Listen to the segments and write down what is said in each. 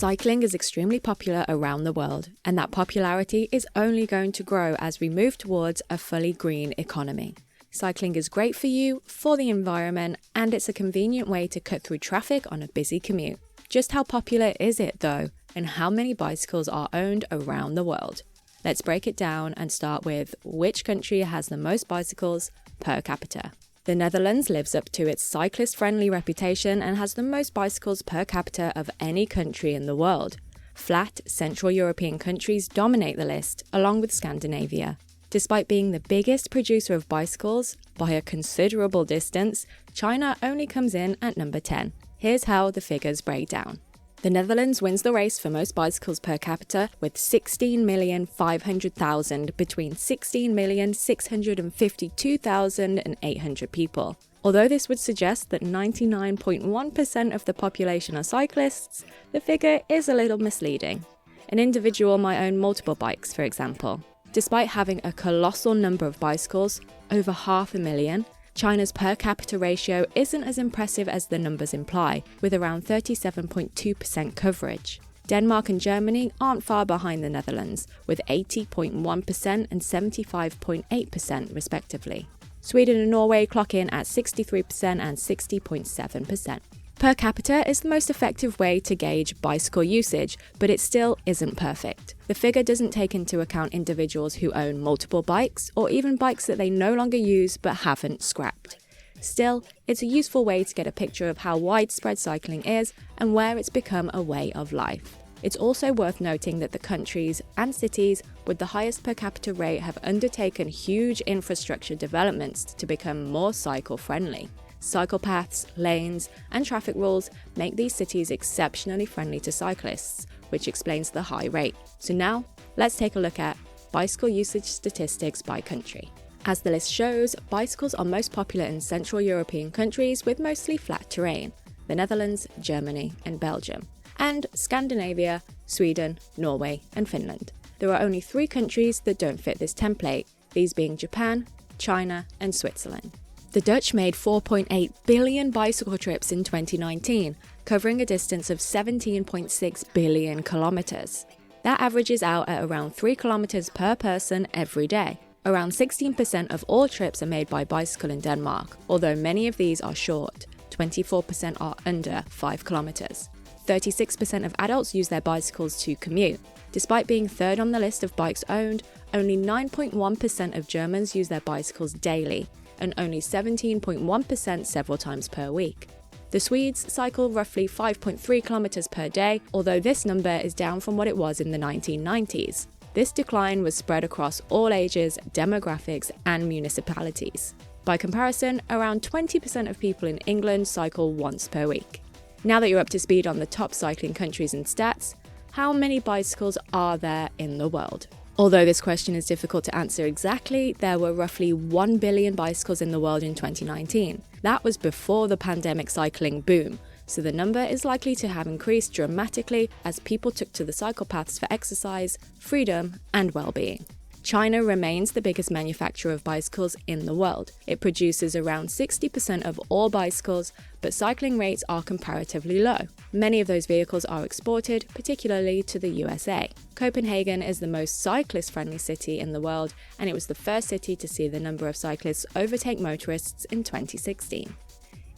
Cycling is extremely popular around the world, and that popularity is only going to grow as we move towards a fully green economy. Cycling is great for you, for the environment, and it's a convenient way to cut through traffic on a busy commute. Just how popular is it though, and how many bicycles are owned around the world? Let's break it down and start with which country has the most bicycles per capita. The Netherlands lives up to its cyclist-friendly reputation and has the most bicycles per capita of any country in the world. Flat, Central European countries dominate the list, along with Scandinavia. Despite being the biggest producer of bicycles, by a considerable distance, China only comes in at number 10. Here's how the figures break down. The Netherlands wins the race for most bicycles per capita with 16,500,000 between 16,652,800 people. Although this would suggest that 99.1% of the population are cyclists, the figure is a little misleading. An individual might own multiple bikes, for example. Despite having a colossal number of bicycles, over 500,000, China's per capita ratio isn't as impressive as the numbers imply, with around 37.2% coverage. Denmark and Germany aren't far behind the Netherlands, with 80.1% and 75.8% respectively. Sweden and Norway clock in at 63% and 60.7%. Per capita is the most effective way to gauge bicycle usage, but it still isn't perfect. The figure doesn't take into account individuals who own multiple bikes, or even bikes that they no longer use but haven't scrapped. Still, it's a useful way to get a picture of how widespread cycling is and where it's become a way of life. It's also worth noting that the countries and cities with the highest per capita rate have undertaken huge infrastructure developments to become more cycle-friendly. Cycle paths, lanes, and traffic rules make these cities exceptionally friendly to cyclists, which explains the high rate. So now, let's take a look at bicycle usage statistics by country. As the list shows, bicycles are most popular in Central European countries with mostly flat terrain: the Netherlands, Germany, and Belgium, and Scandinavia, Sweden, Norway, and Finland. There are only 3 countries that don't fit this template, these being Japan, China, and Switzerland. The Dutch made 4.8 billion bicycle trips in 2019, covering a distance of 17.6 billion kilometers. That averages out at around 3 kilometers per person every day. Around 16% of all trips are made by bicycle in Denmark, although many of these are short. 24% are under 5 kilometers. 36% of adults use their bicycles to commute. Despite being third on the list of bikes owned, only 9.1% of Germans use their bicycles daily, and only 17.1% several times per week. The Swedes cycle roughly 5.3 kilometers per day, although this number is down from what it was in the 1990s. This decline was spread across all ages, demographics, and municipalities. By comparison, around 20% of people in England cycle once per week. Now that you're up to speed on the top cycling countries and stats, how many bicycles are there in the world? Although this question is difficult to answer exactly, there were roughly 1 billion bicycles in the world in 2019. That was before the pandemic cycling boom, so the number is likely to have increased dramatically as people took to the cycle paths for exercise, freedom, and well-being. China remains the biggest manufacturer of bicycles in the world. It produces around 60% of all bicycles, but cycling rates are comparatively low. Many of those vehicles are exported, particularly to the USA. Copenhagen is the most cyclist-friendly city in the world, and it was the first city to see the number of cyclists overtake motorists in 2016.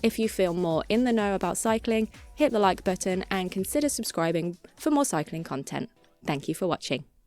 If you feel more in the know about cycling, hit the like button and consider subscribing for more cycling content. Thank you for watching.